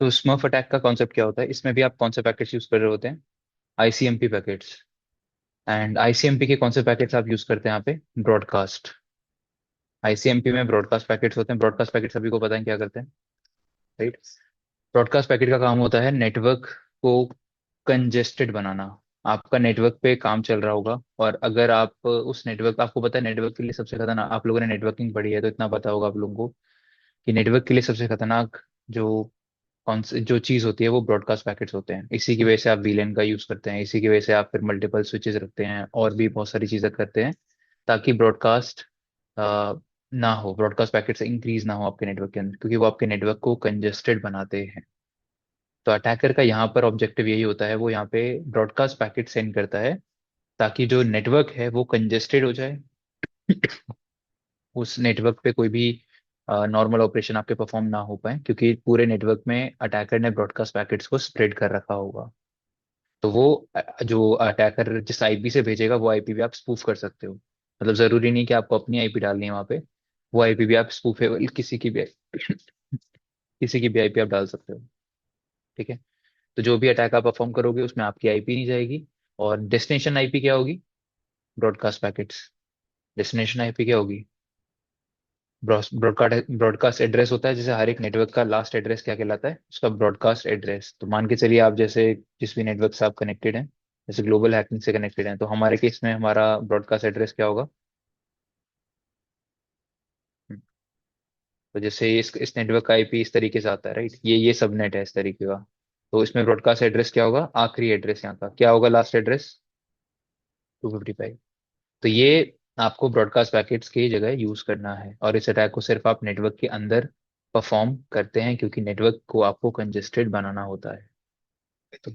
तो smurf attack का concept क्या होता है, इसमें भी आप कौन से पैकेट्स यूज कर रहे होते हैं? ICMP packets. एंड आईसीएमपी के कौन से पैकेट्स आप यूज करते हैं यहाँ पे? ब्रॉडकास्ट। आईसीएमपी में ब्रॉडकास्ट पैकेट्स होते हैं। ब्रॉडकास्ट पैकेट सभी को पता है क्या करते हैं, राइट? ब्रॉडकास्ट पैकेट का काम होता है नेटवर्क को कंजेस्टेड बनाना। आपका नेटवर्क पे काम चल रहा होगा, और अगर आप उस नेटवर्क, आपको पता है नेटवर्क के लिए सबसे खतरनाक, आप लोगों ने नेटवर्किंग पढ़ी है तो इतना पता होगा आप लोगों को कि नेटवर्क के लिए सबसे खतरनाक जो कौन सी जो चीज होती है वो ब्रॉडकास्ट पैकेट्स होते हैं। इसी की वजह से आप वीलैन का यूज करते हैं, इसी की वजह से आप फिर मल्टीपल स्विचेस रखते हैं और भी बहुत सारी चीजें करते हैं ताकि ब्रॉडकास्ट ना हो, ब्रॉडकास्ट पैकेट्स इंक्रीज ना हो आपके नेटवर्क के अंदर, क्योंकि वो आपके नेटवर्क को कंजेस्टेड बनाते हैं। तो अटैकर का यहाँ पर ऑब्जेक्टिव यही होता है, वो यहाँ पे ब्रॉडकास्ट पैकेट सेंड करता है ताकि जो नेटवर्क है वो कंजेस्टेड हो जाए। उस नेटवर्क पे कोई भी नॉर्मल ऑपरेशन आपके परफॉर्म ना हो पाए, क्योंकि पूरे नेटवर्क में अटैकर ने ब्रॉडकास्ट पैकेट्स को स्प्रेड कर रखा होगा। तो वो जो अटैकर जिस आईपी से भेजेगा वो आईपी भी आप स्पूफ कर सकते हो। मतलब जरूरी नहीं कि आपको अपनी आईपी डालनी है वहाँ पे, वो आईपी भी आप स्पूफेबल किसी की भी आईपी आप डाल सकते हो। ठीक है। तो जो भी अटैक आप परफॉर्म करोगे उसमें आपकी आईपी नहीं जाएगी। और डेस्टिनेशन आईपी क्या होगी? Broadcast packets. डेस्टिनेशन आईपी क्या होगी? ब्रॉडकास्ट ब्रॉडकास्ट एड्रेस होता है, जैसे हर एक नेटवर्क का लास्ट एड्रेस क्या कहलाता है? उसका ब्रॉडकास्ट एड्रेस। तो मान के चलिए आप जैसे जिस भी नेटवर्क से आप कनेक्टेड हैं, जैसे ग्लोबल हैकिंग से कनेक्टेड हैं, तो हमारे केस में हमारा ब्रॉडकास्ट एड्रेस क्या होगा? हम्म, तो जैसे इस नेटवर्क का आईपी इस तरीके से आता है, राइट? ये सब नेट है इस तरीके का। तो इसमें ब्रॉडकास्ट एड्रेस क्या होगा? आखिरी एड्रेस यहाँ का क्या होगा? Last address 255। तो ये आपको ब्रॉडकास्ट पैकेट्स की जगह यूज करना है, और इस अटैक को सिर्फ आप नेटवर्क के अंदर परफॉर्म करते हैं, क्योंकि नेटवर्क को आपको कंजेस्टेड बनाना होता है। तो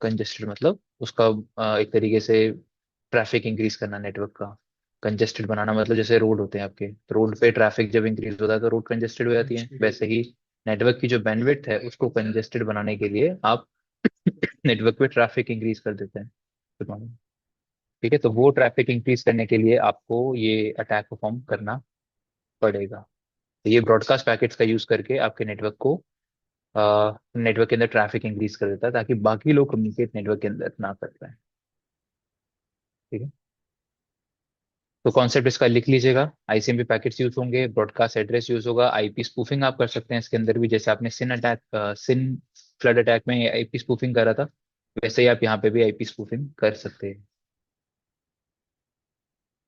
कंजेस्टेड मतलब उसका एक तरीके से ट्रैफिक इंक्रीज करना नेटवर्क का। कंजेस्टेड बनाना मतलब जैसे रोड होते हैं आपके, तो रोड पे ट्रैफिक जब इंक्रीज होता है तो रोड कंजेस्टेड हो जाती है, वैसे ही नेटवर्क की जो बैंडविड्थ है उसको कंजेस्टेड बनाने के लिए आप नेटवर्क पे ट्रैफिक इंक्रीज कर देते हैं। Good morning। ठीक है, तो वो ट्रैफिक इंक्रीज करने के लिए आपको ये अटैक परफॉर्म करना पड़ेगा। तो ये ब्रॉडकास्ट पैकेट्स का यूज करके आपके नेटवर्क को नेटवर्क के अंदर ट्रैफिक इंक्रीज कर देता है ताकि बाकी लोग कम्युनिकेट नेटवर्क के अंदर ना कर पाए। ठीक है। तो कॉन्सेप्ट इसका लिख लीजिएगा। आईसीएमपी पैकेट्स यूज होंगे, ब्रॉडकास्ट एड्रेस यूज होगा, आईपी स्पूफिंग आप कर सकते हैं इसके अंदर भी, जैसे आपने सिन फ्लड अटैक में आईपी स्पूफिंग करा था, वैसे ही आप यहाँ पे भी आईपी स्पूफिंग कर सकते हैं।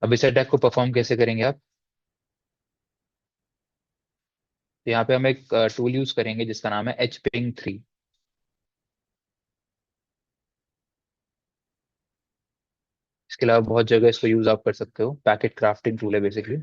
अब इस अटैक को परफॉर्म कैसे करेंगे आप? तो यहाँ पे हम एक टूल यूज करेंगे जिसका नाम है HPing 3। इसके अलावा बहुत जगह इसको यूज आप कर सकते हो, पैकेट क्राफ्टिंग टूल है बेसिकली।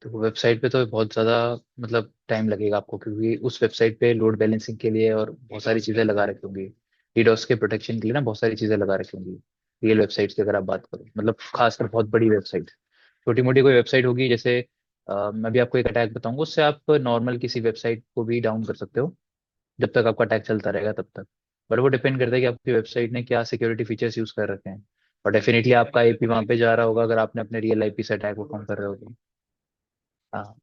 तो वेबसाइट पे तो बहुत ज़्यादा मतलब टाइम लगेगा आपको, क्योंकि उस वेबसाइट पे लोड बैलेंसिंग के लिए और बहुत सारी चीज़ें लगा रखी होंगी। डीडोस के प्रोटेक्शन के लिए ना बहुत सारी चीज़ें लगा रखी होंगी रियल वेबसाइट्स की, अगर आप बात करो, मतलब खासकर बहुत बड़ी वेबसाइट। छोटी मोटी कोई वेबसाइट होगी, जैसे मैं भी आपको एक अटैक बताऊंगा, उससे आप नॉर्मल किसी वेबसाइट को भी डाउन कर सकते हो जब तक आपका अटैक चलता रहेगा तब तक। बट वो डिपेंड करता है कि आपकी वेबसाइट ने क्या सिक्योरिटी फीचर्स यूज कर रखे हैं। और डेफिनेटली आपका आईपी वहां पे जा रहा होगा अगर आपने अपने रियल आईपी से अटैक परफॉर्म कर रहे हो तो। हाँ।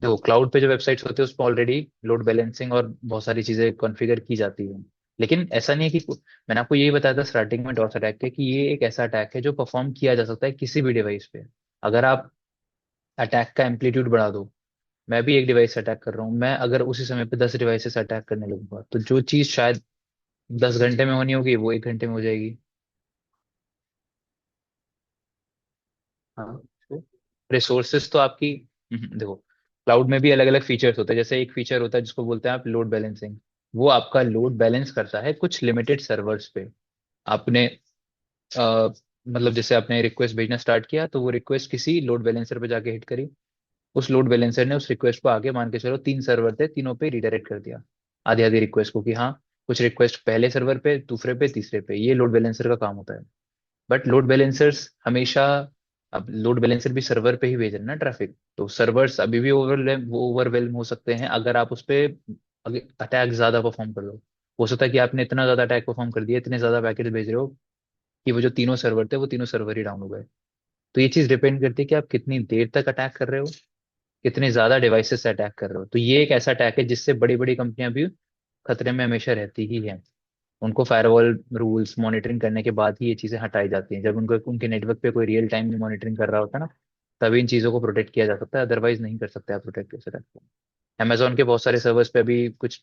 देखो, क्लाउड पे जो वेबसाइट्स होती है उसमें ऑलरेडी लोड बैलेंसिंग और बहुत सारी चीजें कॉन्फ़िगर की जाती है। लेकिन ऐसा नहीं है कि मैंने आपको यही बताया था स्टार्टिंग में डॉस अटैक के, कि ये एक ऐसा अटैक है जो परफॉर्म किया जा सकता है किसी भी डिवाइस पे। अगर आप अटैक का एम्पलीट्यूड बढ़ा दो, मैं भी एक डिवाइस से अटैक कर रहा हूँ, मैं अगर उसी समय पे 10 डिवाइसेस से अटैक करने लगूंगा तो जो चीज शायद 10 घंटे में होनी होगी वो 1 घंटे में हो जाएगी। हाँ। रिसोर्सेज तो आपकी देखो, क्लाउड में भी अलग अलग फीचर्स होते हैं। जैसे एक फीचर होता है जिसको बोलते हैं आप लोड बैलेंसिंग। वो आपका लोड बैलेंस करता है कुछ लिमिटेड सर्वर्स पे। आपने मतलब जैसे आपने रिक्वेस्ट भेजना स्टार्ट किया तो वो रिक्वेस्ट किसी लोड बैलेंसर पे जाके हिट करी, उस लोड बैलेंसर ने उस रिक्वेस्ट को आगे मान के चलो 3 सर्वर थे, तीनों पे रिडायरेक्ट कर दिया आधी आधी रिक्वेस्ट को, कि हाँ कुछ रिक्वेस्ट पहले सर्वर पे, दूसरे पे, तीसरे पे। ये लोड बैलेंसर का काम होता है। बट लोड बैलेंसर्स हमेशा, अब लोड बैलेंसर भी सर्वर पे ही भेज रहे हैं ना ट्रैफिक, तो सर्वर्स अभी भी ओवरवेल्म हो सकते हैं अगर आप उस पे अटैक ज्यादा परफॉर्म कर लो। हो सकता है कि आपने इतना ज्यादा अटैक परफॉर्म कर दिया, इतने ज्यादा पैकेट भेज रहे हो कि वो जो तीनों सर्वर थे वो तीनों सर्वर ही डाउन हो गए। तो ये चीज डिपेंड करती है कि आप कितनी देर तक अटैक कर रहे हो, कितने ज्यादा डिवाइसेस से अटैक कर रहे हो। तो ये एक ऐसा अटैक है जिससे बड़ी बड़ी कंपनियां भी खतरे में हमेशा रहती ही हैं। उनको फायरवॉल रूल्स मॉनिटरिंग करने के बाद ही ये चीजें हटाई जाती हैं, जब उनको उनके नेटवर्क पे कोई रियल टाइम में मॉनिटरिंग कर रहा होता है ना, तभी इन चीजों को प्रोटेक्ट किया जा सकता है, अदरवाइज नहीं कर सकते आप प्रोटेक्ट इस अटैक को। अमेजोन के बहुत सारे सर्वर्स पे अभी कुछ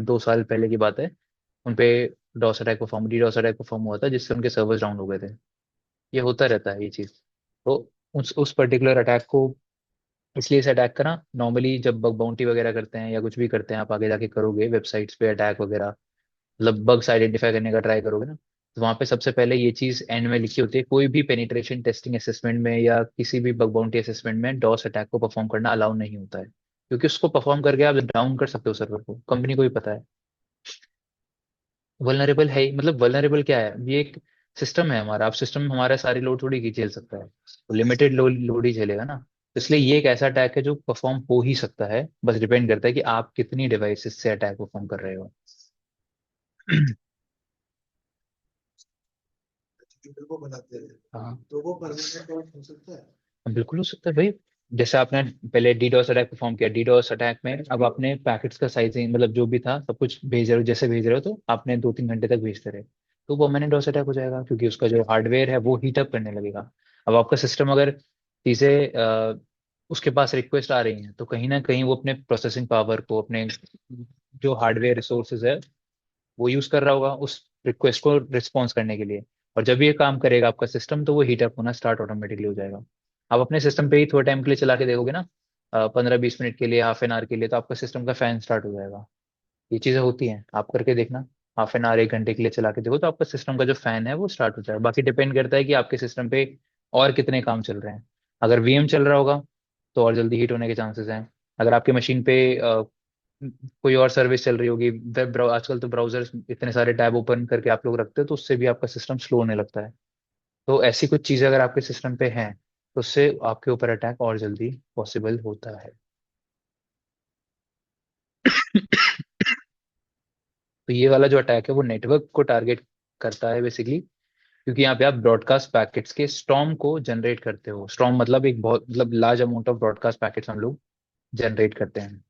2 साल पहले की बात है, उनपे डीडोस अटैक परफॉर्म हुआ था जिससे उनके सर्वर्स डाउन हो गए थे। ये होता रहता है ये चीज। तो उस पर्टिकुलर अटैक को, इसलिए इसे अटैक करना नॉर्मली जब बग बाउंटी वगैरह करते हैं या कुछ भी करते हैं, आप आगे जाके करोगे वेबसाइट्स पे अटैक वगैरह, मतलब बग्स आइडेंटिफाई करने का ट्राई करोगे ना, तो वहां पे सबसे पहले ये चीज एंड में लिखी होती है, कोई भी पेनिट्रेशन टेस्टिंग असेसमेंट में या किसी भी बग बाउंटी असेसमेंट में डॉस अटैक को परफॉर्म करना अलाउ नहीं होता है, क्योंकि उसको परफॉर्म करके आप डाउन कर सकते हो सर्वर को, कंपनी को भी पता है। वल्नरेबल है ही, मतलब वल्नरेबल क्या है, ये एक सिस्टम है हमारा, आप सिस्टम हमारा सारी लोड थोड़ी की झेल सकता है, लिमिटेड लोड ही झेलेगा ना। तो इसलिए ये एक ऐसा अटैक है जो परफॉर्म हो ही सकता है, बस डिपेंड करता है कि आप कितनी डिवाइसेस से अटैक परफॉर्म कर रहे हो। कंप्यूटर को बनाते हैं, हाँ, तो वो परमानेंट डॉट हो सकता है। बिल्कुल हो सकता है भाई। जैसे आपने पहले डीडोस अटैक परफॉर्म किया, डीडोस अटैक में अब आपने पैकेट्स का साइजिंग मतलब जो भी था सब कुछ भेज रहे हो, जैसे भेज रहे हो तो आपने 2-3 घंटे तक भेजते रहे, तो वो मैंने डॉस अटैक हो जाएगा, क्योंकि उसका जो हार्डवेयर है वो हीट अप करने लगेगा। अब आपका सिस्टम अगर चीजें उसके पास रिक्वेस्ट आ रही हैं, तो कहीं ना कहीं वो अपने प्रोसेसिंग पावर को, अपने जो हार्डवेयर रिसोर्सेज है वो यूज कर रहा होगा उस रिक्वेस्ट को रिस्पॉन्स करने के लिए। और जब ये काम करेगा आपका सिस्टम, तो वो हीट अप होना स्टार्ट ऑटोमेटिकली हो जाएगा। आप अपने सिस्टम पे ही थोड़े टाइम के लिए चला के देखोगे ना, 15-20 मिनट के लिए, हाफ एन आवर के लिए, तो आपका सिस्टम का फैन स्टार्ट हो जाएगा। ये चीजें होती हैं, आप करके देखना। हाफ एन आवर 1 घंटे के लिए चला के देखो तो आपका सिस्टम का जो फैन है वो स्टार्ट हो जाएगा। बाकी डिपेंड करता है कि आपके सिस्टम पे और कितने काम चल रहे हैं। अगर वीएम चल रहा होगा तो और जल्दी हीट होने के चांसेस हैं। अगर आपकी मशीन पे कोई और सर्विस चल रही होगी, आजकल तो ब्राउजर इतने सारे टैब ओपन करके आप लोग रखते हो, तो उससे भी आपका सिस्टम स्लो होने लगता है। तो ऐसी कुछ चीजें अगर आपके सिस्टम पे हैं, तो उससे आपके ऊपर अटैक और जल्दी पॉसिबल होता है। तो ये वाला जो अटैक है वो नेटवर्क को टारगेट करता है बेसिकली, क्योंकि यहाँ पे आप ब्रॉडकास्ट पैकेट्स के स्टॉर्म को जनरेट करते हो। स्टॉर्म मतलब एक बहुत मतलब large amount of broadcast packets हम लोग जनरेट करते हैं।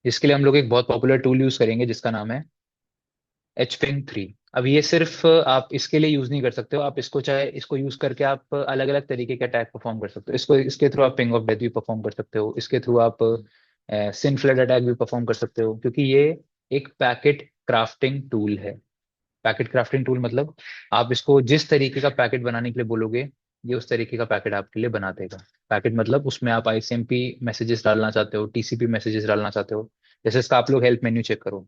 इसके लिए हम लोग एक बहुत पॉपुलर टूल यूज करेंगे जिसका नाम है H-Ping 3। अब ये सिर्फ आप इसके लिए यूज नहीं कर सकते हो, आप इसको चाहे इसको यूज करके आप अलग अलग तरीके के अटैक परफॉर्म कर सकते हो। इसको इसके थ्रू आप पिंग ऑफ डेथ भी परफॉर्म कर सकते हो, इसके थ्रू आप सिन फ्लड अटैक भी परफॉर्म कर सकते हो, क्योंकि ये एक पैकेट क्राफ्टिंग टूल है। पैकेट क्राफ्टिंग टूल मतलब आप इसको जिस तरीके का पैकेट बनाने के लिए बोलोगे, ये उस तरीके का पैकेट आपके लिए बना देगा। पैकेट मतलब उसमें आप आईसीएमपी मैसेजेस डालना चाहते हो, टीसीपी मैसेजेस डालना चाहते हो। जैसे इसका आप लोग हेल्प मेन्यू चेक करो।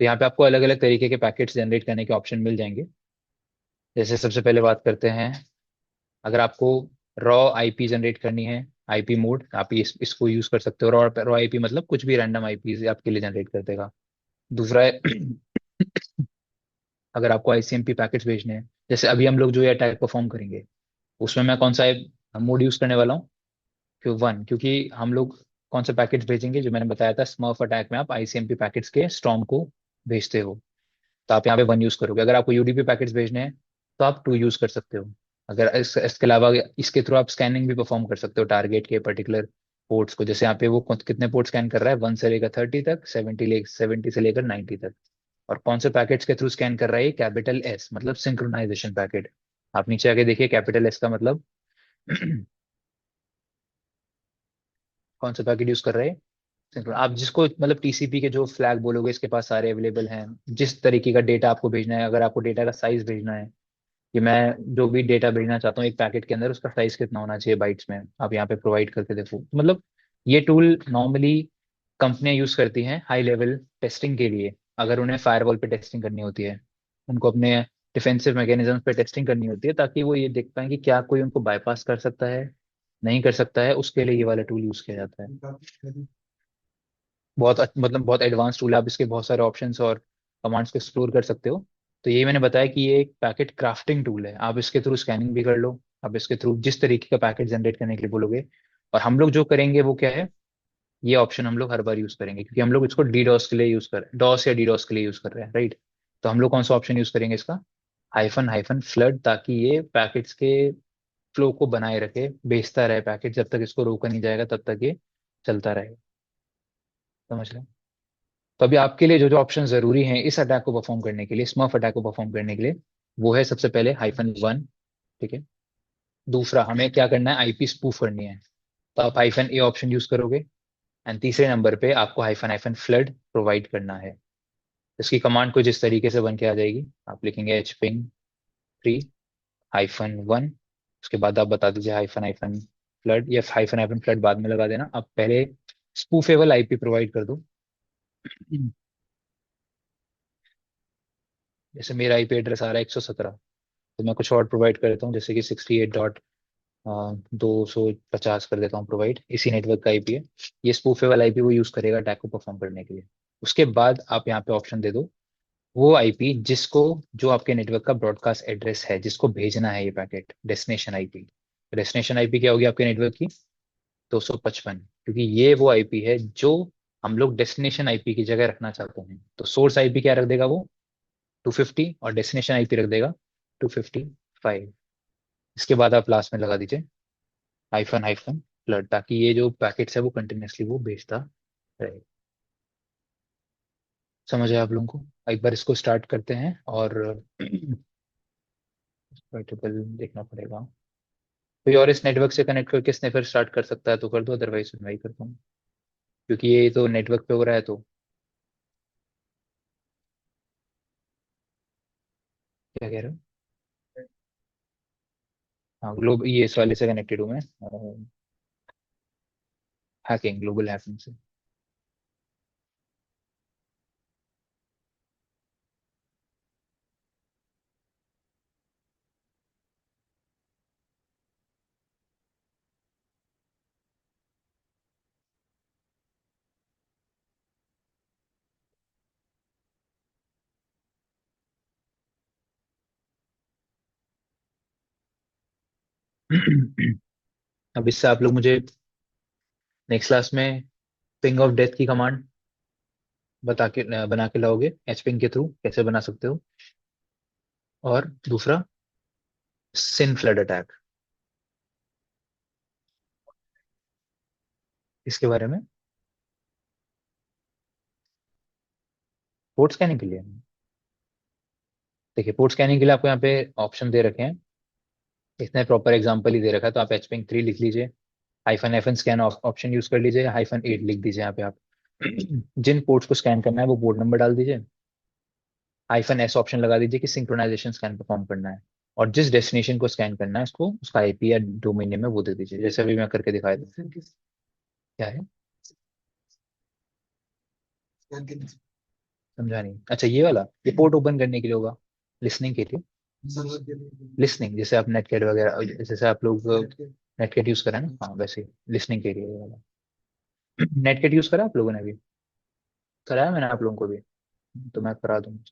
तो यहाँ पे आपको अलग अलग तरीके के पैकेट्स जनरेट करने के ऑप्शन मिल जाएंगे। जैसे सबसे पहले बात करते हैं, अगर आपको रॉ आईपी जनरेट करनी है, आईपी मोड, आप इसको यूज कर सकते हो। रॉ आईपी मतलब कुछ भी रैंडम आईपी आपके लिए जनरेट कर देगा। दूसरा है, अगर आपको आईसीएमपी पैकेट्स भेजने हैं, जैसे अभी हम लोग जो ये अटैक परफॉर्म करेंगे, उसमें मैं कौन सा मोड यूज करने वाला हूँ, Q1, क्योंकि हम लोग कौन से पैकेट्स भेजेंगे, जो मैंने बताया था स्मर्फ अटैक में आप आईसीएमपी पैकेट्स के स्टॉर्म को भेजते हो, तो आप यहाँ पे 1 यूज करोगे। अगर आपको यूडीपी पैकेट्स भेजने हैं तो आप 2 यूज कर सकते हो। अगर इसके अलावा इसके थ्रू आप स्कैनिंग भी परफॉर्म कर सकते हो टारगेट के पर्टिकुलर पोर्ट्स को। जैसे यहाँ पे वो कितने पोर्ट स्कैन कर रहा है, 1 से लेकर 30 तक, 70 से लेकर 90 तक। और कौन से पैकेट्स के थ्रू स्कैन कर रहा है, कैपिटल S मतलब सिंक्रोनाइजेशन पैकेट। आप नीचे आके देखिए, कैपिटल S का मतलब कौन सा पैकेट यूज कर रहे हैं। आप जिसको मतलब टीसीपी के जो फ्लैग बोलोगे इसके पास सारे अवेलेबल हैं। जिस तरीके का डेटा आपको भेजना है, अगर आपको डेटा का साइज भेजना है कि मैं जो भी डेटा भेजना चाहता हूँ एक पैकेट के अंदर, उसका साइज कितना होना चाहिए बाइट्स में, आप यहाँ पे प्रोवाइड करके देखो। तो मतलब ये टूल नॉर्मली कंपनियां यूज करती हैं हाई लेवल टेस्टिंग के लिए, अगर उन्हें फायरवॉल पे टेस्टिंग करनी होती है, उनको अपने डिफेंसिव मैकेनिज्म पे टेस्टिंग करनी होती है, ताकि वो ये देख पाए कि क्या कोई उनको बाईपास कर सकता है, नहीं कर सकता है, उसके लिए ये वाला टूल यूज किया जाता है। काफी बहुत मतलब बहुत एडवांस टूल है, आप इसके बहुत सारे ऑप्शंस और कमांड्स को एक्सप्लोर कर सकते हो। तो यही मैंने बताया कि ये एक पैकेट क्राफ्टिंग टूल है, आप इसके थ्रू स्कैनिंग भी कर लो, आप इसके थ्रू जिस तरीके का पैकेट जनरेट करने के लिए बोलोगे। और हम लोग जो करेंगे वो क्या है, ये ऑप्शन हम लोग हर बार यूज करेंगे, क्योंकि हम लोग इसको डीडॉस के लिए यूज कर डॉस या डीडॉस के लिए यूज कर रहे हैं, राइट। तो हम लोग कौन सा ऑप्शन यूज करेंगे इसका, हाइफन हाइफन फ्लड, ताकि ये पैकेट्स के फ्लो को बनाए रखे, भेजता रहे पैकेट, जब तक इसको रोका नहीं जाएगा तब तक ये चलता रहेगा। समझ रहे हैं? तो अभी आपके लिए जो जो ऑप्शन जरूरी हैं इस अटैक को परफॉर्म करने के लिए, स्मर्फ अटैक को परफॉर्म करने के लिए, वो है सबसे पहले -1। ठीक है। दूसरा, हमें क्या करना है, आईपी स्पूफ करनी है, तो आप -A ऑप्शन यूज करोगे। एंड तीसरे नंबर पे आपको हाइफन हाइफन फ्लड प्रोवाइड करना है। इसकी कमांड कुछ इस तरीके से बन के आ जाएगी, आप लिखेंगे hping 3-1, उसके बाद आप बता दीजिए हाइफन हाइफन फ्लड, या हाइफन हाइफन फ्लड बाद में लगा देना, आप पहले स्पूफेबल आईपी प्रोवाइड कर दो। जैसे मेरा आईपी एड्रेस आ रहा है 117, तो मैं कुछ और प्रोवाइड कर देता हूँ, जैसे कि 68.250 कर देता हूँ प्रोवाइड, इसी नेटवर्क का आईपी है। ये स्पूफेबल आईपी वो यूज करेगा अटैक को परफॉर्म करने के लिए। उसके बाद आप यहाँ पे ऑप्शन दे दो वो आईपी जिसको, जो आपके नेटवर्क का ब्रॉडकास्ट एड्रेस है, जिसको भेजना है ये packet, destination IP. Destination IP क्या होगी आपके नेटवर्क की, 255, क्योंकि ये वो आईपी है जो हम लोग डेस्टिनेशन आईपी की जगह रखना चाहते हैं। तो सोर्स आईपी क्या रख देगा वो, 250, और डेस्टिनेशन आईपी रख देगा 255। इसके बाद आप लास्ट में लगा दीजिए हाइफन हाइफन फ्लड, ताकि ये जो पैकेट्स है वो कंटिन्यूसली वो भेजता रहे। समझ आया आप लोगों को? एक बार इसको स्टार्ट करते हैं, और पोर्टेबल देखना पड़ेगा। कोई और इस नेटवर्क से कनेक्ट करके स्नेपर स्टार्ट कर सकता है तो कर दो, अदरवाइज मैं ही करता हूँ, क्योंकि ये तो नेटवर्क पे हो रहा है। तो क्या कह रहे हो? हाँ, ये इस वाले से कनेक्टेड हूँ मैं, हैकिंग, ग्लोबल हैकिंग से। अब इससे आप लोग मुझे नेक्स्ट क्लास में पिंग ऑफ डेथ की कमांड बना के लाओगे, एचपिंग के थ्रू कैसे बना सकते हो। और दूसरा, सिन फ्लड अटैक, इसके बारे में, पोर्ट स्कैनिंग के लिए। देखिए, पोर्ट स्कैनिंग के लिए आपको यहाँ पे ऑप्शन दे रखे हैं, इसने प्रॉपर एग्जांपल ही दे रखा है, तो आप एचपिंग 3 लिख लीजिए, hyphen hyphen scan option use कर लीजिए, -8 लिख दीजिए यहाँ पे आप। जिन पोर्ट्स को स्कैन करना है वो पोर्ट नंबर डाल दीजिए, -S ऑप्शन लगा दीजिए कि सिंक्रोनाइजेशन स्कैन परफॉर्म करना है, और जिस डेस्टिनेशन को स्कैन करना है उसको, उसका आईपी या डोमेन नेम है वो दे दीजिए, जैसे अभी मैं करके दिखाया था। क्या है, समझा नहीं? अच्छा, ये वाला, ये पोर्ट ओपन करने के लिए होगा, लिसनिंग के लिए। लिसनिंग, जैसे आप नेटकेट वगैरह, जैसे आप लोग नेटकेट यूज करें ना, हाँ वैसे लिसनिंग के लिए ये वाला। नेटकेट यूज करा आप लोगों ने भी? कराया मैंने आप लोगों को भी, तो मैं करा दूंगा।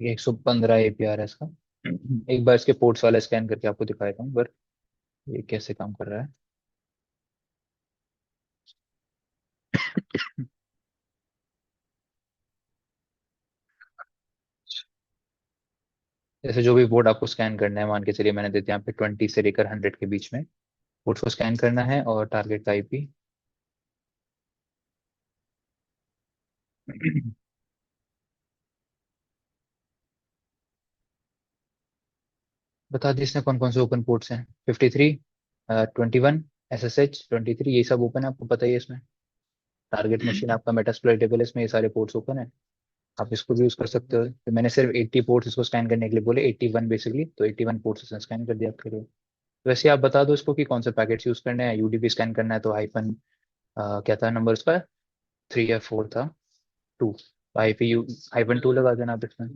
ये 115 APR है इसका। एक बार इसके पोर्ट्स वाला स्कैन करके आपको दिखा देता हूँ, पर ये कैसे काम कर रहा है। जैसे जो भी पोर्ट आपको स्कैन करना है, मान के चलिए मैंने देते यहाँ पे 20 से लेकर 100 के बीच में पोर्ट्स को स्कैन करना है, और टारगेट का आईपी। बता दी इसने कौन कौन से ओपन पोर्ट्स हैं, 53, 21, SSH 23, ये सब ओपन है, आपको पता ही है इसमें। टारगेट मशीन आपका मेटास्प्लॉइटेबल है, इसमें ये सारे पोर्ट्स ओपन है, आप इसको भी यूज कर सकते हो। तो मैंने सिर्फ 80 पोर्ट्स इसको स्कैन करने के लिए बोले, 81 बेसिकली, तो 81 पोर्ट्स इसने स्कैन कर दिया आपके लिए। वैसे आप बता दो इसको कि कौन से पैकेट्स यूज करने हैं, यूडीपी स्कैन करना है तो हाइफन, क्या था नंबर उसका, 3 या 4 था, 2, आईपी यू -2 लगा देना आप इसमें।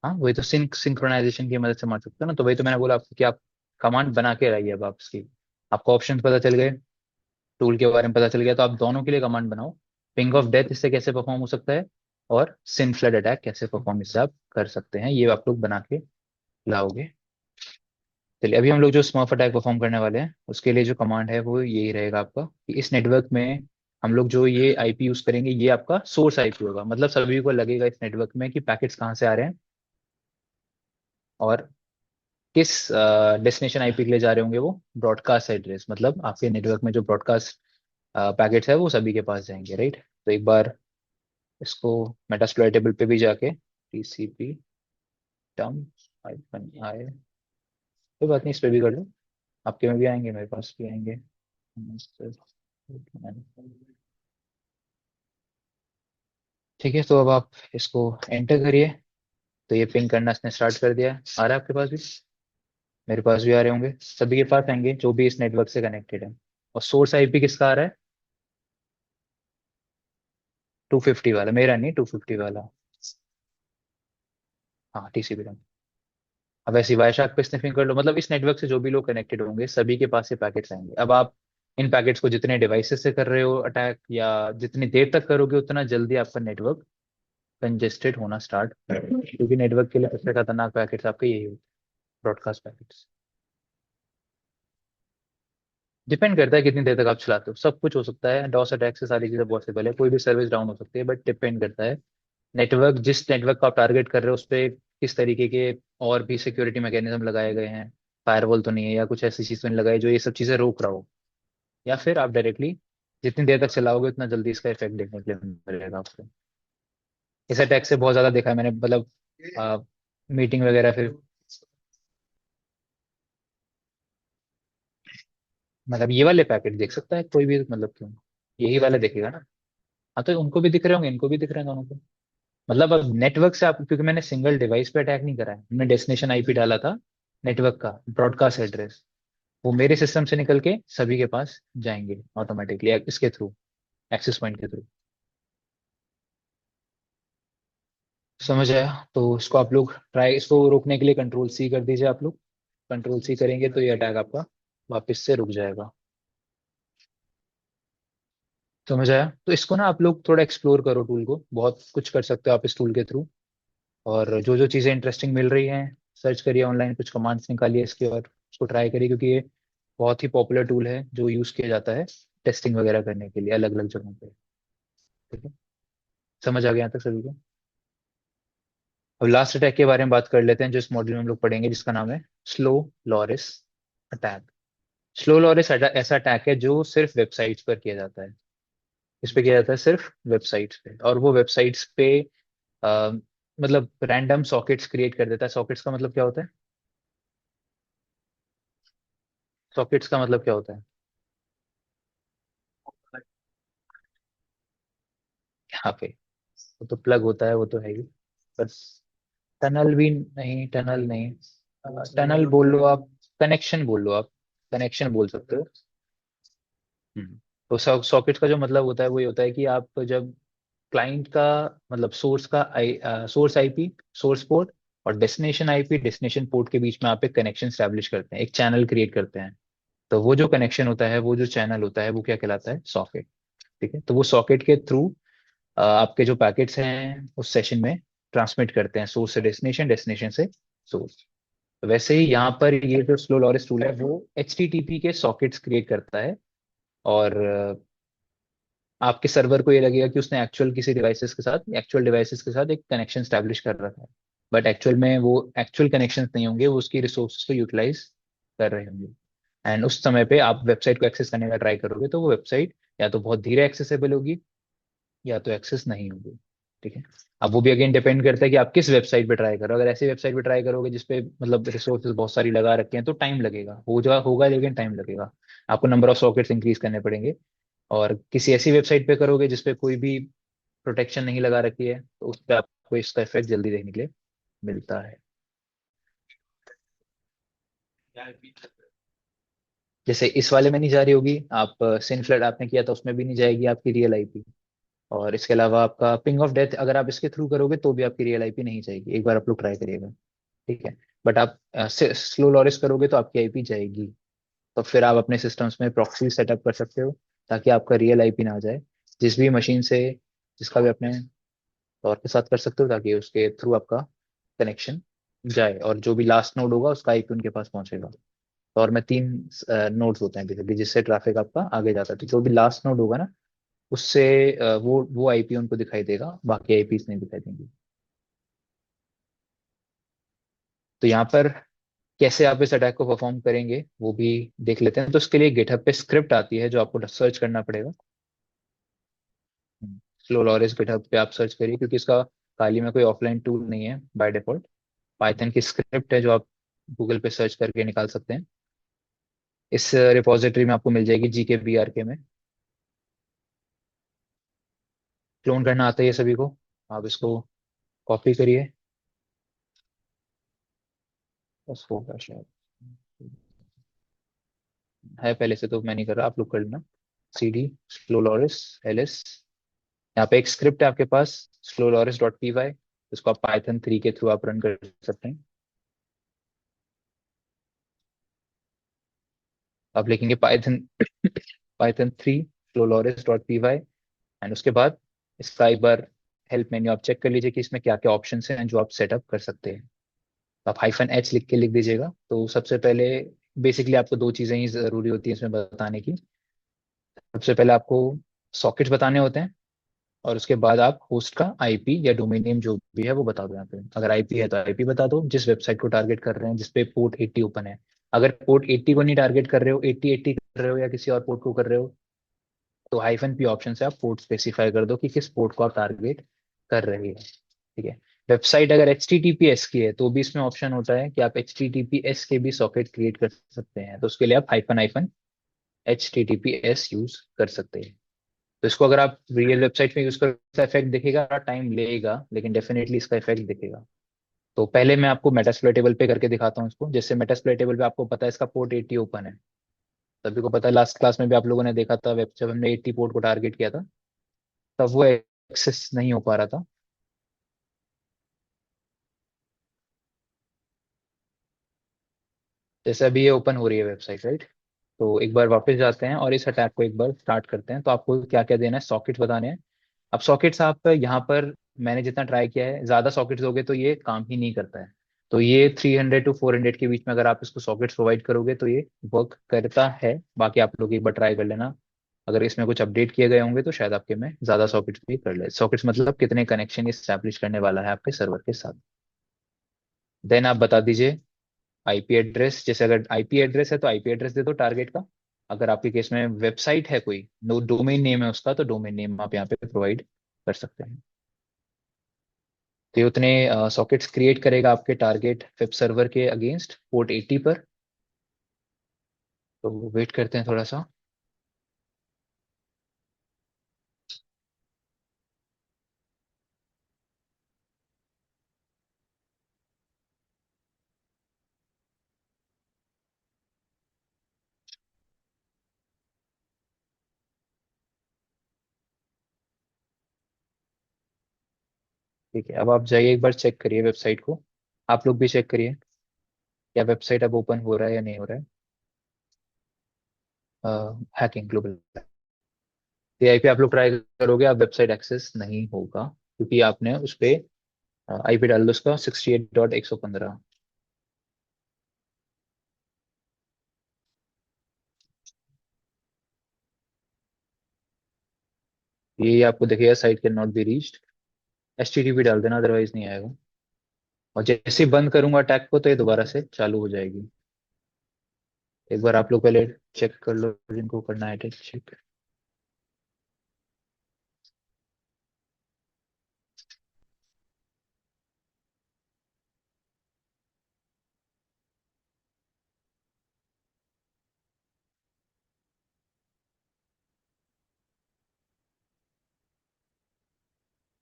हाँ वही तो सिंक्रोनाइजेशन की मदद से मार सकते हो ना, तो वही तो मैंने बोला आपको कि आप कमांड बना के रहिए। अब आप इसकी, आपको ऑप्शन पता चल गए, टूल के बारे में पता चल गया, तो आप दोनों के लिए कमांड बनाओ। पिंग ऑफ डेथ इससे कैसे परफॉर्म हो सकता है, और सिन फ्लड अटैक कैसे परफॉर्म इससे आप कर सकते हैं, ये आप लोग बना के लाओगे। चलिए अभी हम लोग जो स्मर्फ अटैक परफॉर्म करने वाले हैं उसके लिए जो कमांड है वो यही रहेगा आपका, कि इस नेटवर्क में हम लोग जो ये आईपी यूज करेंगे ये आपका सोर्स आईपी होगा। मतलब सभी को लगेगा इस नेटवर्क में कि पैकेट्स कहाँ से आ रहे हैं और किस डेस्टिनेशन आईपी के लिए जा रहे होंगे। वो ब्रॉडकास्ट एड्रेस, मतलब आपके नेटवर्क में जो ब्रॉडकास्ट पैकेट्स है वो सभी के पास जाएंगे, राइट। तो एक बार इसको मेटास्प्लॉय टेबल पे भी जाके टीसीपी टर्म हाइफन आई, कोई बात नहीं, इस पे भी कर लो। आपके में भी आएंगे, मेरे पास भी आएंगे। ठीक है, तो अब आप इसको एंटर करिए। तो ये पिंग करना इसने स्टार्ट कर दिया है। आ रहा है आपके पास भी? मेरे पास भी आ रहे होंगे, सभी के पास आएंगे जो भी इस नेटवर्क से कनेक्टेड है। और सोर्स आईपी किसका आ रहा है? 250 वाला, मेरा नहीं, 250 वाला। हाँ टीसीपी। अब ऐसी वायरशार्क पे स्निफिंग कर लो, मतलब इस नेटवर्क से जो भी लोग कनेक्टेड होंगे सभी के पास ये पैकेट्स आएंगे। अब आप इन पैकेट्स को जितने डिवाइसेस से कर रहे हो अटैक, या जितनी देर तक करोगे उतना जल्दी आपका नेटवर्क कंजेस्टेड होना स्टार्ट करेगा, क्योंकि नेटवर्क के लिए सबसे खतरनाक पैकेट्स आपके यही होते हैं, ब्रॉडकास्ट पैकेट्स। डिपेंड करता है कितनी देर तक आप चलाते हो, सब कुछ हो सकता है, डॉस अटैक से सारी चीजें पॉसिबल है, कोई भी सर्विस डाउन हो सकती है, बट डिपेंड करता है नेटवर्क, जिस नेटवर्क को आप टारगेट कर रहे हो उस पर किस तरीके के और भी सिक्योरिटी मैकेनिज्म लगाए गए हैं। फायरवॉल तो नहीं है, या कुछ ऐसी चीज तो नहीं लगाई जो ये सब चीजें रोक रहा हो, या फिर आप डायरेक्टली जितनी देर तक चलाओगे उतना जल्दी इसका इफेक्ट देखने के लिए मिलेगा आपको। इस अटैक से बहुत ज्यादा देखा है मैंने, मतलब मीटिंग वगैरह फिर, मतलब ये वाले पैकेट देख सकता है कोई भी, मतलब क्यों, यही वाले देखेगा ना। हाँ तो उनको भी दिख रहे होंगे, इनको भी दिख रहे हैं दोनों को। मतलब अब नेटवर्क से आप, क्योंकि मैंने सिंगल डिवाइस पे अटैक नहीं करा है, मैंने डेस्टिनेशन आईपी डाला था नेटवर्क का ब्रॉडकास्ट एड्रेस, वो मेरे सिस्टम से निकल के सभी के पास जाएंगे ऑटोमेटिकली इसके थ्रू, एक्सेस पॉइंट के थ्रू। समझ आया? तो इसको आप लोग ट्राई, इसको रोकने के लिए कंट्रोल सी कर दीजिए आप लोग। कंट्रोल सी करेंगे तो ये अटैक आपका वापस से रुक जाएगा। समझ आया? तो इसको ना आप लोग थोड़ा एक्सप्लोर करो, टूल को बहुत कुछ कर सकते हो आप इस टूल के थ्रू। और जो जो चीज़ें इंटरेस्टिंग मिल रही हैं सर्च करिए ऑनलाइन, कुछ कमांड्स निकालिए इसके और उसको ट्राई करिए, क्योंकि ये बहुत ही पॉपुलर टूल है जो यूज़ किया जाता है टेस्टिंग वगैरह करने के लिए अलग अलग जगहों पे। ठीक है, समझ आ गया यहाँ तक सभी को? अब लास्ट अटैक के बारे में बात कर लेते हैं जो इस मॉड्यूल में हम लोग पढ़ेंगे, जिसका नाम है slow loris attack. Slow loris ऐसा अटैक है जो सिर्फ वेबसाइट्स पर किया जाता है। इस पे किया जाता है सिर्फ वेबसाइट्स पे, और वो वेबसाइट्स पे अ, मतलब रैंडम सॉकेट्स क्रिएट कर देता है। सॉकेट्स का मतलब क्या होता है? सॉकेट्स का मतलब क्या होता है? यहाँ पे वो तो प्लग होता है, वो तो है ही, बस। टनल भी नहीं, टनल नहीं, टनल बोल लो आप, कनेक्शन बोल लो आप, कनेक्शन बोल सकते हो। तो सॉकेट का जो मतलब होता है वो ये होता है कि आप जब क्लाइंट का, मतलब सोर्स आईपी, सोर्स पोर्ट, और डेस्टिनेशन आईपी, डेस्टिनेशन पोर्ट के बीच में आप एक कनेक्शन स्टैब्लिश करते हैं, एक चैनल क्रिएट करते हैं। तो वो जो कनेक्शन होता है, वो जो चैनल होता है, वो क्या कहलाता है? सॉकेट। ठीक है, तो वो सॉकेट के थ्रू आपके जो पैकेट्स हैं उस सेशन में ट्रांसमिट करते हैं, सोर्स से डेस्टिनेशन, डेस्टिनेशन से सोर्स। वैसे ही यहाँ पर ये जो स्लो लॉरेस टूल है वो एचटीटीपी के सॉकेट्स क्रिएट करता है। और आपके सर्वर को ये लगेगा कि उसने एक्चुअल डिवाइसेस के साथ एक कनेक्शन स्टैब्लिश कर रखा है, बट एक्चुअल में वो एक्चुअल कनेक्शन नहीं होंगे, वो उसकी रिसोर्सेज को यूटिलाइज कर रहे होंगे। एंड उस समय पे आप वेबसाइट को एक्सेस करने का ट्राई करोगे तो वो वेबसाइट या तो बहुत धीरे एक्सेसिबल होगी, या तो एक्सेस नहीं होगी। ठीक है, अब वो भी अगेन डिपेंड करता है कि आप किस वेबसाइट पे ट्राई करो। अगर ऐसी वेबसाइट पे ट्राई करोगे जिसपे मतलब रिसोर्सेज बहुत सारी लगा रखे हैं तो टाइम लगेगा, हो जा होगा लेकिन टाइम लगेगा, आपको नंबर ऑफ सॉकेट्स इंक्रीज करने पड़ेंगे। और किसी ऐसी वेबसाइट पे करोगे जिसपे कोई भी प्रोटेक्शन नहीं लगा रखी है तो उस पर आपको इसका इफेक्ट जल्दी देखने के लिए मिलता है। जैसे इस वाले में नहीं जा रही होगी, आप सिन फ्लड आपने किया था उसमें भी नहीं जाएगी आपकी रियल आईपी। और इसके अलावा आपका पिंग ऑफ डेथ अगर आप इसके थ्रू करोगे तो भी आपकी रियल आईपी नहीं जाएगी, एक बार आप लोग ट्राई करिएगा। ठीक है। बट आप स्लो लॉरिस करोगे तो आपकी आईपी जाएगी। तो फिर आप अपने सिस्टम्स में प्रॉक्सी सेटअप कर सकते हो ताकि आपका रियल आईपी ना जाए, जिस भी मशीन से, जिसका भी अपने तौर के साथ कर सकते हो, ताकि उसके थ्रू आपका कनेक्शन जाए और जो भी लास्ट नोड होगा उसका आईपी उनके पास पहुंचेगा। तो और में तीन नोड्स होते हैं बेसिकली जिससे ट्रैफिक आपका आगे जाता है, तो जो भी लास्ट नोड होगा ना उससे वो आईपी उनको दिखाई देगा, बाकी आईपीस नहीं दिखाई देंगी। तो यहाँ पर कैसे आप इस अटैक को परफॉर्म करेंगे वो भी देख लेते हैं। तो उसके लिए गिटहब पे स्क्रिप्ट आती है जो आपको सर्च करना पड़ेगा। स्लो लॉरेस गिटहब पे आप सर्च करिए, क्योंकि इसका खाली में कोई ऑफलाइन टूल नहीं है बाय डिफॉल्ट। पाइथन की स्क्रिप्ट है जो आप गूगल पे सर्च करके निकाल सकते हैं। इस रिपॉजिटरी में आपको मिल जाएगी GKBRK में। क्लोन करना आता है ये सभी को, आप इसको कॉपी करिए। बस होगा शायद, है पहले से तो मैं नहीं कर रहा, आप लोग कर लेना। CD slow loris LS। यहाँ पे एक स्क्रिप्ट है आपके पास, slowloris.py, इसको आप Python 3 के थ्रू आप रन कर सकते हैं। आप लिखेंगे Python 3 slowloris.py, एंड उसके बाद इसका एक बार हेल्प मेन्यू आप चेक कर लीजिए कि इसमें क्या क्या ऑप्शन हैं जो आप सेटअप कर सकते हैं। तो आप -H लिख के लिख दीजिएगा। तो सबसे पहले बेसिकली आपको दो चीज़ें ही ज़रूरी होती है इसमें बताने की। सबसे पहले आपको सॉकेट्स बताने होते हैं, और उसके बाद आप होस्ट का आईपी या डोमेन नेम जो भी है वो बता दो। यहाँ पे अगर आईपी है तो आईपी बता दो, जिस वेबसाइट को टारगेट कर रहे हैं जिसपे पोर्ट 80 ओपन है। अगर पोर्ट 80 को नहीं टारगेट कर रहे हो, 8080 कर रहे हो या किसी और पोर्ट को कर रहे हो, तो -P ऑप्शन से आप पोर्ट स्पेसिफाई कर दो कि किस पोर्ट को आप टारगेट कर रहे हैं। ठीक है। वेबसाइट अगर HTTPS की है तो भी इसमें ऑप्शन होता है कि आप HTTPS के भी सॉकेट क्रिएट कर सकते हैं, तो उसके लिए आप हाइफन HTTPS यूज कर सकते हैं। तो इसको अगर आप रियल वेबसाइट में यूज करो इसका इफेक्ट दिखेगा, टाइम लेगा लेकिन डेफिनेटली इसका इफेक्ट दिखेगा। तो पहले मैं आपको मेटास्प्लोइटेबल पे करके दिखाता हूँ इसको। जैसे मेटास्प्लोइटेबल पे आपको पता है इसका पोर्ट 80 ओपन है, सभी को पता है, लास्ट क्लास में भी आप लोगों ने देखा था, वेब जब हमने 80 पोर्ट को टारगेट किया था तब वो एक्सेस नहीं हो पा रहा था। जैसे अभी ये ओपन हो रही है वेबसाइट, राइट? तो एक बार वापस जाते हैं और इस अटैक को एक बार स्टार्ट करते हैं। तो आपको क्या क्या देना है, सॉकेट्स बताने हैं। अब सॉकेट्स आप यहाँ पर, मैंने जितना ट्राई किया है, ज्यादा सॉकेट्स दोगे तो ये काम ही नहीं करता है। तो ये 300 to 400 के बीच में अगर आप इसको सॉकेट्स प्रोवाइड करोगे तो ये वर्क करता है। बाकी आप लोग एक बार ट्राई कर लेना, अगर इसमें कुछ अपडेट किए गए होंगे तो शायद आपके में ज्यादा सॉकेट्स भी कर ले। सॉकेट्स मतलब कितने कनेक्शन इस्टेब्लिश करने वाला है आपके सर्वर के साथ। देन आप बता दीजिए आईपी एड्रेस। जैसे अगर आईपी एड्रेस है तो आईपी एड्रेस दे दो टारगेट का। अगर आपके केस में वेबसाइट है कोई, नो डोमेन नेम है उसका, तो डोमेन नेम आप यहाँ पे प्रोवाइड कर सकते हैं। तो ये उतने सॉकेट्स क्रिएट करेगा आपके टारगेट वेब सर्वर के अगेंस्ट पोर्ट 80 पर। तो वेट करते हैं थोड़ा सा। ठीक है, अब आप जाइए एक बार चेक करिए वेबसाइट को। आप लोग भी चेक करिए क्या वेबसाइट अब ओपन हो रहा है या नहीं हो रहा है। हैकिंग ग्लोबल एआई पे आप लोग ट्राई करोगे, आप वेबसाइट एक्सेस नहीं होगा क्योंकि आपने उस पे आईपी डाल दो उसका 68.115। ये आपको दिखेगा site can not be reached. HTTP डाल देना अदरवाइज नहीं आएगा। और जैसे ही बंद करूंगा अटैक को तो ये दोबारा से चालू हो जाएगी। एक बार आप लोग पहले चेक कर लो जिनको करना है चेक।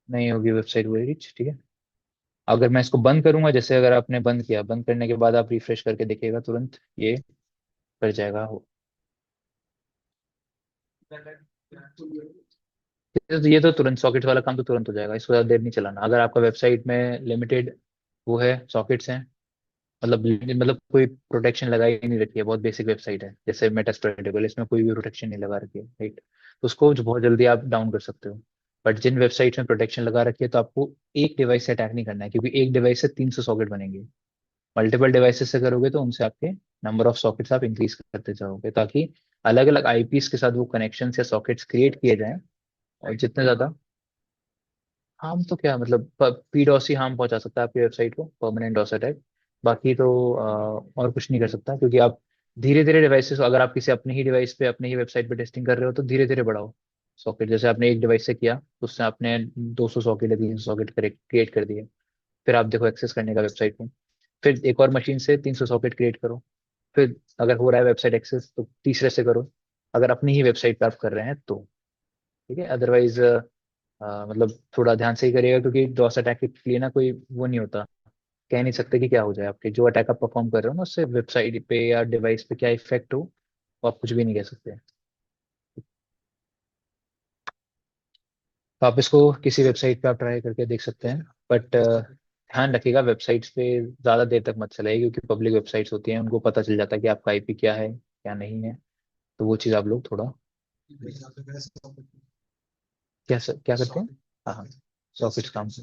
नहीं होगी वेबसाइट वो रीच, ठीक है। अगर मैं इसको बंद करूंगा, जैसे अगर आपने बंद किया, बंद करने के बाद आप रिफ्रेश करके देखिएगा तुरंत ये कर जाएगा। ये तो तुरंत सॉकेट वाला काम तो तुरंत हो जाएगा, इसको ज्यादा देर नहीं चलाना। अगर आपका वेबसाइट में लिमिटेड वो है सॉकेट्स हैं, मतलब कोई प्रोटेक्शन लगाई नहीं रखी है, बहुत बेसिक वेबसाइट है जैसे मेटास्प्लोइटेबल, इसमें कोई भी प्रोटेक्शन नहीं लगा रखी है, राइट, तो उसको जो बहुत जल्दी आप डाउन कर सकते हो। बट जिन वेबसाइट्स में प्रोटेक्शन लगा रखी है, तो आपको एक डिवाइस से अटैक नहीं करना है, क्योंकि एक डिवाइस से 300 सॉकेट बनेंगे। मल्टीपल डिवाइसेस से करोगे तो उनसे आपके नंबर ऑफ सॉकेट्स आप इंक्रीज करते जाओगे, ताकि अलग अलग आईपीस के साथ वो कनेक्शन या सॉकेट्स क्रिएट किए जाएं। और जितने ज्यादा हार्म तो क्या मतलब, पीडॉस ही हार्म पहुंचा सकता है आपकी वेबसाइट को, परमानेंट डॉस अटैक। बाकी तो और कुछ नहीं कर सकता, क्योंकि आप धीरे धीरे डिवाइसेस, अगर आप किसी अपने ही डिवाइस पे अपने ही वेबसाइट पे टेस्टिंग कर रहे हो तो धीरे धीरे बढ़ाओ सॉकेट। जैसे आपने एक डिवाइस से किया तो उससे आपने 200 सॉकेट या 300 सॉकेट क्रिएट कर दिए, फिर आप देखो एक्सेस करने का वेबसाइट को, फिर एक और मशीन से 300 सॉकेट क्रिएट करो, फिर अगर हो रहा है वेबसाइट एक्सेस तो तीसरे से करो, अगर अपनी ही वेबसाइट पे आप कर रहे हैं तो। ठीक है, अदरवाइज मतलब थोड़ा ध्यान से ही करिएगा, क्योंकि डॉस अटैक के लिए ना कोई वो नहीं होता, कह नहीं सकते कि क्या हो जाए आपके, जो अटैक आप परफॉर्म कर रहे हो ना उससे वेबसाइट पे या डिवाइस पे क्या इफेक्ट हो, वो आप कुछ भी नहीं कह सकते। तो आप इसको किसी वेबसाइट पे आप ट्राई करके देख सकते हैं, बट ध्यान रखिएगा वेबसाइट्स पे ज़्यादा देर तक मत चलाइए, क्योंकि पब्लिक वेबसाइट्स होती हैं, उनको पता चल जाता है कि आपका आईपी क्या है क्या नहीं है, तो वो चीज़ आप लोग थोड़ा यहाँ पे कैसे सॉकेट क्या करते हैं। सॉकेट हाँ हाँ, कैसे सॉकेट्स काम से।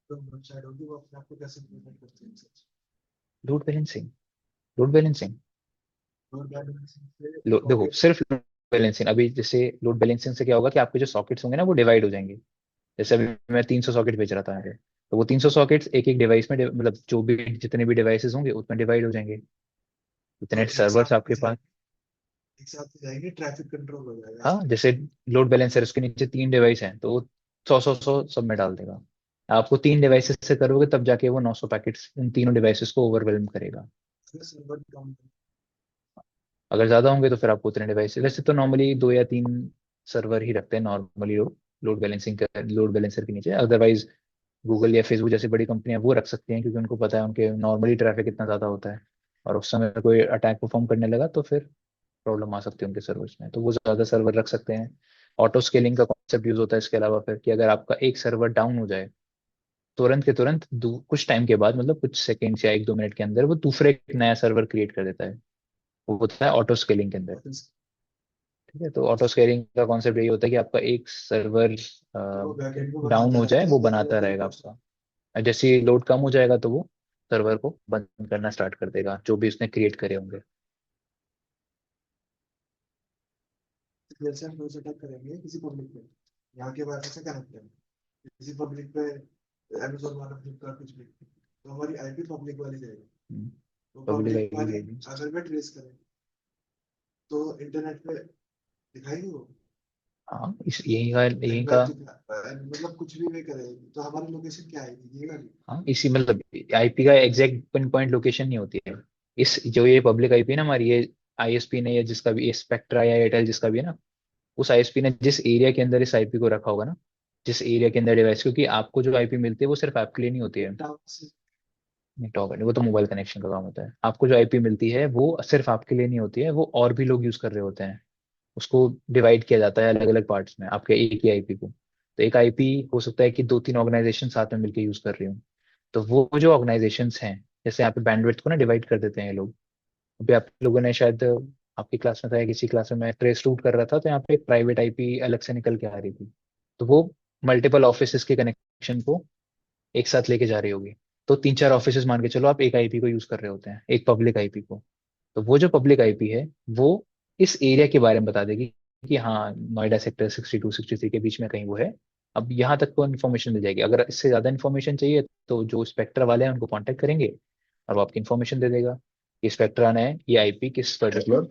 तो वेबसाइट होगी वो अपने आप को कैसे प्रेजेंट करते हैं load balancing, load balancing load balancing से देखो सॉकेट सिर्फ लोड बैलेंसिंग, अभी जैसे लोड बैलेंसिंग से क्या होगा कि आपके जो सॉकेट्स होंगे ना वो डिवाइड हो जाएंगे। जैसे अभी मैं 300 सॉकेट बेच रहा था यहाँ पे, तो वो 300 सॉकेट्स एक एक डिवाइस में मतलब जो भी जितने भी डिवाइसेस होंगे उसमें डिवाइड हो जाएंगे, तो इतने एक सर्वर्स साथ आपके पास। जाएंगे एक साथ जाएंगे ट्रैफिक कंट्रोल हो जाएगा इस हाँ, तरीके जैसे लोड बैलेंसर उसके नीचे 3 डिवाइस हैं, तो वो 100 100 100 सब में डाल देगा। आपको 3 डिवाइसेस से करोगे तब जाके वो 900 पैकेट्स उन तीनों डिवाइसेस को ओवरवेलम करेगा। से सर्वर डाउन अगर ज्यादा होंगे तो फिर आपको उतने डिवाइस, वैसे तो नॉर्मली 2 या 3 सर्वर ही रखते हैं नॉर्मली लोग, लोड बैलेंसिंग का लोड बैलेंसर के नीचे। अदरवाइज गूगल या फेसबुक जैसी बड़ी कंपनियां वो रख सकती हैं, क्योंकि उनको पता है उनके नॉर्मली ट्रैफिक इतना ज्यादा होता है, और उस समय कोई अटैक परफॉर्म करने लगा तो फिर प्रॉब्लम आ सकती है उनके सर्वर्स में, तो वो ज्यादा सर्वर रख सकते हैं। ऑटो स्केलिंग का कॉन्सेप्ट यूज होता है इसके अलावा, फिर कि अगर आपका एक सर्वर डाउन हो जाए, तुरंत के तुरंत कुछ टाइम के बाद, मतलब कुछ सेकेंड्स या 1 2 मिनट के अंदर वो दूसरे एक नया सर्वर क्रिएट कर देता है, वो होता है ऑटो स्केलिंग के अंदर। ऑफिस ठीक है, तो ऑटो स्केलिंग का कॉन्सेप्ट यही होता है कि आपका एक सर्वर तो वो बैकएंड को डाउन बनाता हो जाए, रहता है वो वो बनाता वो रहेगा आपका, और जैसे ही लोड कम हो जाएगा तो वो सर्वर को बंद करना स्टार्ट कर देगा जो भी उसने क्रिएट करे होंगे। जैसे हम रोज अटैक करेंगे किसी पब्लिक पे यहाँ के बारे से कनेक्ट करेंगे किसी पब्लिक पे अमेजोन वाला फ्लिपकार्ट कुछ भी तो हमारी आईपी पब्लिक वाली जाएगी तो पब्लिक पब्लिक आईपी वाली जाएगी। अगर मैं ट्रेस करें तो इंटरनेट पे दिखाएगी वो हाँ, इस यही का मतलब कुछ भी वे करे तो हमारी लोकेशन क्या आएगी ये वाली हाँ, इसी मतलब आईपी का एग्जैक्ट पिन पॉइंट लोकेशन नहीं होती है, इस जो ये पब्लिक आईपी है ना हमारी, ये आईएसपी ने या जिसका भी, ये स्पेक्ट्रा या एयरटेल जिसका भी है ना, उस आईएसपी ने जिस एरिया के अंदर इस आईपी को रखा होगा ना, जिस एरिया के अंदर डिवाइस, क्योंकि आपको जो आईपी मिलती है वो सिर्फ आपके लिए नहीं होती है। टावर से नहीं, टॉवर नहीं, वो तो मोबाइल कनेक्शन का काम होता है। आपको जो आईपी मिलती है वो सिर्फ आपके लिए नहीं होती है, वो और भी लोग यूज कर रहे होते हैं, उसको डिवाइड किया जाता है अलग अलग पार्ट्स में आपके एक ही आईपी को। तो एक आईपी हो सकता है कि 2 3 ऑर्गेनाइजेशन साथ में मिलकर यूज कर रही हूँ, तो वो जो ऑर्गेनाइजेशंस हैं, जैसे यहाँ पे बैंडविड्थ को ना डिवाइड कर देते हैं ये लोग। अभी आप लोगों ने शायद आपकी क्लास में था या किसी क्लास में मैं ट्रेस रूट कर रहा था, तो यहाँ पे एक प्राइवेट आईपी अलग से निकल के आ रही थी, तो वो मल्टीपल ऑफिसेस के कनेक्शन को एक साथ लेके जा रही होगी। तो 3 4 ऑफिसेस मान के चलो आप एक आईपी को यूज कर रहे होते हैं, एक पब्लिक आईपी को, तो वो जो पब्लिक आईपी है वो इस एरिया के बारे में बता देगी कि हाँ नोएडा सेक्टर 62 63 के बीच में कहीं वो है। अब यहाँ तक को इन्फॉर्मेशन मिल जाएगी, अगर इससे ज्यादा इन्फॉर्मेशन चाहिए तो जो स्पेक्ट्रा वाले हैं उनको कांटेक्ट करेंगे और वो आपकी इन्फॉर्मेशन दे देगा कि स्पेक्ट्रा ने ये आईपी किस पर्टिकुलर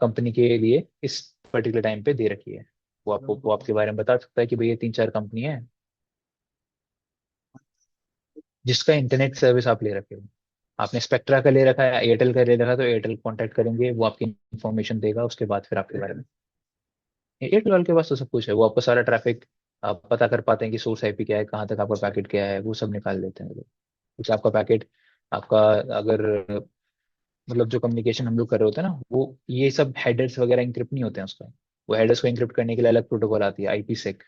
कंपनी के लिए इस पर्टिकुलर टाइम पे दे रखी है। वो आपके बारे में बता सकता है कि भाई ये 3 4 कंपनी है जिसका इंटरनेट सर्विस आप ले रखे हो। आपने स्पेक्ट्रा का ले रखा है, एयरटेल का ले रखा है, तो एयरटेल कांटेक्ट करेंगे, वो आपकी इन्फॉर्मेशन देगा, उसके बाद फिर आपके बारे में। एयरटेल वाले के पास तो सब कुछ है, वो आपको सारा ट्रैफिक आप पता कर पाते हैं कि सोर्स आईपी क्या है, कहाँ तक आपका पैकेट क्या है, वो सब निकाल लेते हैं वो लोग। क्योंकि आपका पैकेट, आपका अगर मतलब जो कम्युनिकेशन हम लोग कर रहे होते हैं ना, वो ये सब हेडर्स वगैरह इंक्रिप्ट नहीं होते हैं उसका, वो हेडर्स को एन्क्रिप्ट करने के लिए अलग प्रोटोकॉल आती है, IPsec,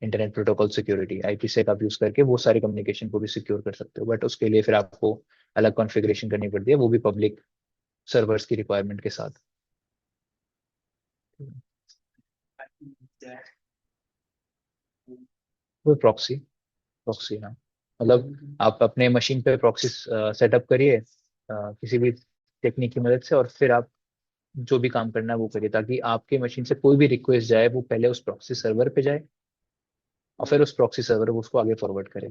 internet protocol security. IPsec आप यूज करके वो सारी कम्युनिकेशन को भी सिक्योर कर सकते हो, बट उसके लिए फिर आपको अलग कॉन्फ़िगरेशन करनी पड़ती है, वो भी पब्लिक सर्वर्स की रिक्वायरमेंट के साथ। वो प्रॉक्सी, प्रॉक्सी हाँ। मतलब आप अपने मशीन पे प्रॉक्सी सेटअप करिए किसी भी टेक्निक की मदद से, और फिर आप जो भी काम करना है वो करिए, ताकि आपके मशीन से कोई भी रिक्वेस्ट जाए वो पहले उस प्रॉक्सी सर्वर पे जाए, और फिर उस प्रॉक्सी सर्वर वो उसको आगे फॉरवर्ड करे।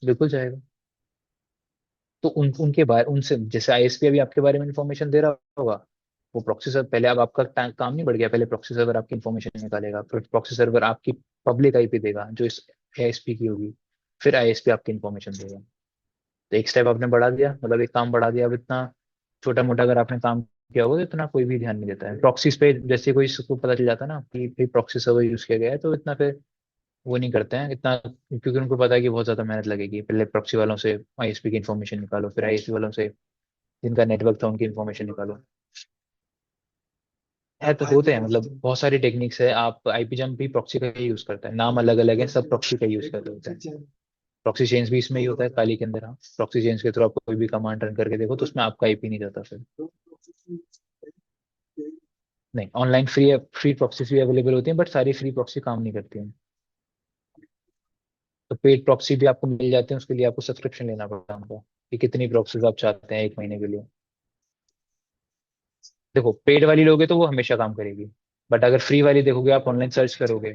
बिल्कुल जाएगा। तो उनके बारे उनसे, जैसे आईएसपी अभी आपके बारे में इंफॉर्मेशन दे रहा होगा, वो प्रॉक्सी सर्वर पहले, अब आपका काम नहीं बढ़ गया, पहले प्रॉक्सी सर्वर आपकी इंफॉर्मेशन निकालेगा, फिर प्रॉक्सी सर्वर आपकी पब्लिक आईपी देगा जो इस आईएसपी की होगी, फिर आईएसपी आपकी इंफॉर्मेशन देगा। तो एक स्टेप आपने बढ़ा दिया, मतलब एक काम बढ़ा दिया। अब इतना छोटा मोटा अगर आपने काम किया होगा तो इतना कोई भी ध्यान नहीं देता है प्रॉक्सीज पे। जैसे कोई इसको पता चल जाता है ना कि भाई प्रॉक्सी सर्वर यूज किया गया है, तो इतना फिर वो नहीं करते हैं इतना, क्योंकि उनको पता है कि बहुत ज्यादा मेहनत लगेगी। पहले प्रॉक्सी वालों से आईएसपी की इन्फॉर्मेशन निकालो, फिर आईएसपी वालों से जिनका नेटवर्क था उनकी इन्फॉर्मेशन निकालो। है तो होते हैं, मतलब बहुत सारी टेक्निक्स है। आप आईपी जंप भी प्रॉक्सी का ही यूज करता है, नाम अलग अलग है, सब प्रॉक्सी का यूज करते होते हैं। प्रॉक्सी चेंज भी इसमें ही होता है, काली के अंदर। हाँ, प्रॉक्सी चेंज के थ्रू आप कोई भी कमांड रन करके देखो तो उसमें आपका आईपी नहीं जाता फिर। नहीं, ऑनलाइन फ्री प्रॉक्सीज भी अवेलेबल होती हैं, बट सारी फ्री प्रॉक्सी काम नहीं करती हैं। तो पेड प्रॉक्सी भी आपको मिल जाते हैं, उसके लिए आपको सब्सक्रिप्शन लेना पड़ता है उनका, कि कितनी प्रॉक्सीज आप चाहते हैं एक महीने के लिए। देखो, पेड वाली लोगे तो वो हमेशा काम करेगी, बट अगर फ्री वाली देखोगे, आप ऑनलाइन सर्च करोगे,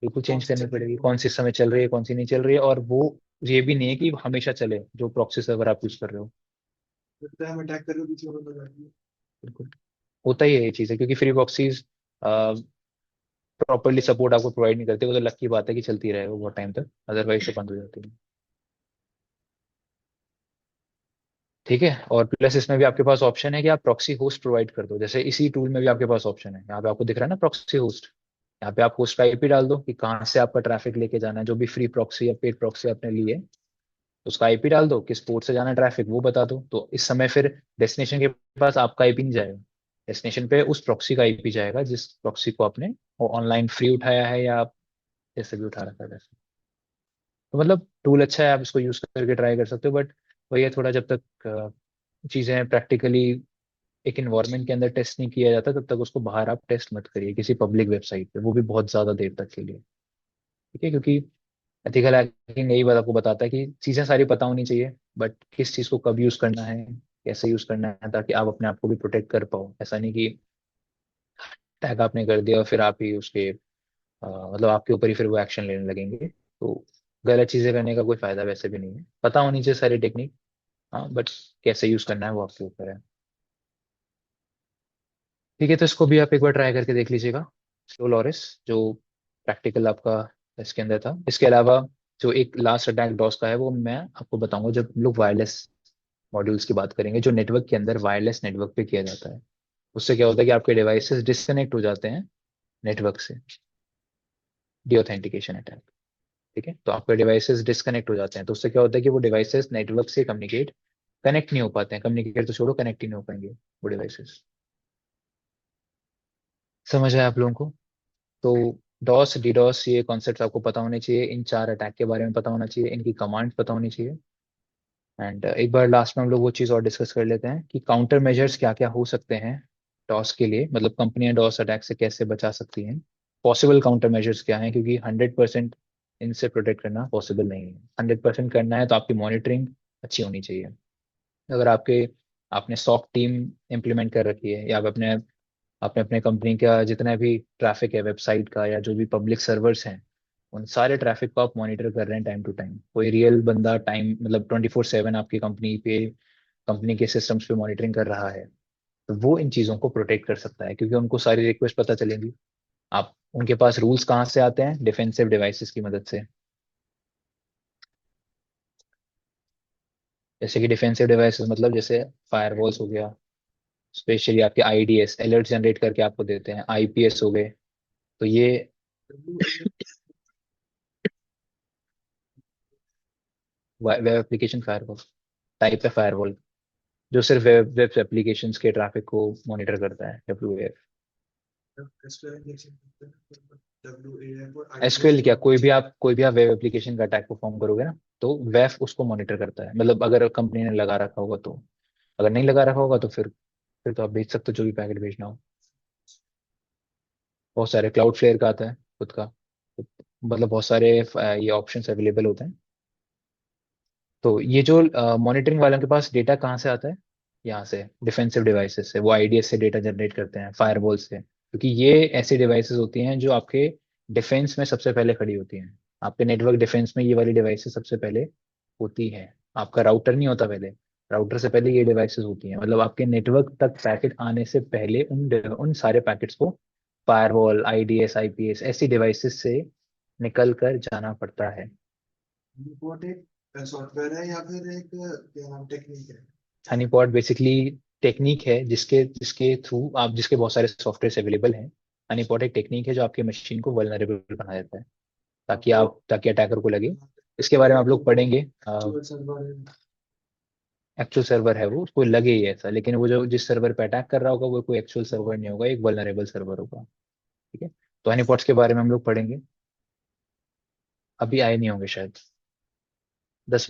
बिल्कुल चेंज करनी पड़ेगी कौन सी समय चल रही है कौन सी नहीं चल रही है। और वो ये भी नहीं है कि हमेशा चले जो प्रॉक्सी सर्वर आप यूज कर रहे हो। हम अटैक करके पीछे वाला जाती है। बिल्कुल, होता ही है ये चीज़ है, क्योंकि फ्री प्रॉक्सीज प्रॉपरली सपोर्ट आपको प्रोवाइड नहीं करते। वो तो लक की बात है कि चलती रहे वो बहुत टाइम तक, अदरवाइज तो बंद हो जाती है। ठीक है, और प्लस इसमें भी आपके पास ऑप्शन है कि आप प्रॉक्सी होस्ट प्रोवाइड कर दो। जैसे इसी टूल में भी आपके पास ऑप्शन है, यहाँ पे आपको दिख रहा है ना प्रॉक्सी होस्ट। यहाँ पे आप होस्ट का आईपी डाल दो कि कहाँ से आपका ट्रैफिक लेके जाना है, जो भी फ्री प्रॉक्सी या पेड प्रॉक्सी आपने ली है उसका आईपी डाल दो, किस पोर्ट से जाना है ट्रैफिक वो बता दो। तो इस समय फिर डेस्टिनेशन के पास आपका आईपी नहीं जाएगा, डेस्टिनेशन पे उस प्रॉक्सी का आईपी जाएगा जिस प्रॉक्सी को आपने ऑनलाइन फ्री उठाया है, या आप जैसे भी उठा रखा है वैसे। तो मतलब टूल अच्छा है, आप इसको यूज करके ट्राई कर सकते हो, बट वही है थोड़ा, जब तक चीजें प्रैक्टिकली एक इन्वायरमेंट के अंदर टेस्ट नहीं किया जाता तब तक उसको बाहर आप टेस्ट मत करिए किसी पब्लिक वेबसाइट पे, वो भी बहुत ज्यादा देर तक के लिए। ठीक है, क्योंकि एथिकल हैकिंग यही बात आपको बताता है कि चीजें सारी पता होनी चाहिए, बट किस चीज को कब यूज करना है, कैसे यूज करना है, ताकि आप अपने आप को भी प्रोटेक्ट कर पाओ। ऐसा नहीं कि टैग आपने कर दिया और फिर आप ही उसके मतलब आपके ऊपर ही फिर वो एक्शन लेने लगेंगे। तो गलत चीजें करने का कोई फायदा वैसे भी नहीं है। पता होनी चाहिए सारी टेक्निक, हाँ, बट कैसे यूज करना है वो आपके ऊपर है। ठीक है, तो इसको भी आप एक बार ट्राई करके देख लीजिएगा, सोलोरिस, जो प्रैक्टिकल आपका इसके अंदर था। इसके अलावा जो एक लास्ट अटैक डॉस का है वो मैं आपको बताऊंगा जब लोग वायरलेस मॉड्यूल्स की बात करेंगे, जो नेटवर्क के अंदर वायरलेस नेटवर्क पे किया जाता है। उससे क्या होता है कि आपके डिवाइसेस डिस्कनेक्ट हो जाते हैं नेटवर्क से, डीऑथेंटिकेशन अटैक। ठीक है, तो आपके डिवाइसेस डिस्कनेक्ट हो जाते हैं, तो उससे क्या होता है कि वो डिवाइसेस नेटवर्क से कम्युनिकेट कनेक्ट नहीं हो पाते हैं, कम्युनिकेट तो छोड़ो, कनेक्ट ही नहीं हो पाएंगे वो डिवाइसेस। समझ आया आप लोगों को? तो डॉस डीडॉस ये कॉन्सेप्ट आपको पता होने चाहिए, इन चार अटैक के बारे में पता होना चाहिए, इनकी कमांड पता होनी चाहिए। एंड एक बार लास्ट में हम लोग वो चीज़ और डिस्कस कर लेते हैं कि काउंटर मेजर्स क्या क्या हो सकते हैं डॉस के लिए, मतलब कंपनियां डॉस अटैक से कैसे बचा सकती हैं, पॉसिबल काउंटर मेजर्स क्या हैं, क्योंकि 100% इनसे प्रोटेक्ट करना पॉसिबल नहीं है। 100% करना है तो आपकी मॉनिटरिंग अच्छी होनी चाहिए। अगर आपने सॉक टीम इम्प्लीमेंट कर रखी है, या आप अपने आपने अपने कंपनी का जितना भी ट्रैफिक है वेबसाइट का या जो भी पब्लिक सर्वर्स हैं, उन सारे ट्रैफिक को आप मॉनिटर कर रहे हैं टाइम टू टाइम, कोई रियल बंदा टाइम मतलब 24/7 आपकी कंपनी के सिस्टम्स पे मॉनिटरिंग कर रहा है, तो वो इन चीज़ों को प्रोटेक्ट कर सकता है, क्योंकि उनको सारी रिक्वेस्ट पता चलेंगी। आप उनके पास रूल्स कहाँ से आते हैं? डिफेंसिव डिवाइसेस की मदद से। जैसे कि डिफेंसिव डिवाइसेस मतलब जैसे फायरवॉल्स हो गया, स्पेशली आपके आईडीएस अलर्ट जनरेट करके आपको देते हैं, आईपीएस हो गए। तो ये वेब एप्लीकेशन फायरवॉल टाइप है फायरवॉल। जो सिर्फ वेब वेब एप्लीकेशंस के ट्रैफिक को मॉनिटर करता है, WAF। एसक्यूएल इंजेक्शन करते हैं, WAF और आईडीएस एसक्यूएल क्या, कोई भी आप वेब एप्लीकेशन का अटैक परफॉर्म करोगे ना, तो वेफ उसको मॉनिटर करता है, मतलब अगर कंपनी ने लगा रखा होगा तो। अगर नहीं लगा रखा होगा तो फिर तो आप भेज सकते हो जो भी पैकेट भेजना हो। बहुत सारे क्लाउड फ्लेयर का आता है खुद का, तो मतलब बहुत सारे ये ऑप्शंस अवेलेबल होते हैं। तो ये जो मॉनिटरिंग वालों के पास डेटा कहाँ से आता है, यहाँ से डिफेंसिव डिवाइसेस से, वो आईडीएस से डेटा जनरेट करते हैं, फायरवॉल से, क्योंकि ये ऐसी डिवाइसेस होती हैं जो आपके डिफेंस में सबसे पहले खड़ी होती हैं। आपके नेटवर्क डिफेंस में ये वाली डिवाइसेस सबसे पहले होती हैं। आपका राउटर नहीं होता पहले, राउटर से पहले ये डिवाइसेस होती हैं, मतलब आपके नेटवर्क तक पैकेट आने से पहले उन सारे पैकेट्स को फायरवॉल, आईडीएस, आईपीएस ऐसी डिवाइसेस से निकल कर जाना पड़ता है। रिपोर्ट एक सॉफ्टवेयर है या फिर एक क्या नाम टेक्निक है? हनीपॉट बेसिकली टेक्निक है जिसके जिसके थ्रू आप, जिसके बहुत सारे सॉफ्टवेयर अवेलेबल हैं। हनीपॉट एक टेक्निक है जो आपकी मशीन को वल्नरेबल बना देता है, ताकि अटैकर को लगे। इसके बारे में आप लोग पढ़ेंगे। एक्चुअल सर्वर है। एक्चुअल सर्वर है वो, उसको लगे ही ऐसा, लेकिन वो जो जिस सर्वर पे अटैक कर रहा होगा वो कोई एक्चुअल सर्वर नहीं होगा, एक वल्नरेबल सर्वर होगा। ठीक है, तो हनीपॉट्स के बारे में हम लोग पढ़ेंगे। अभी आए नहीं होंगे शायद, 10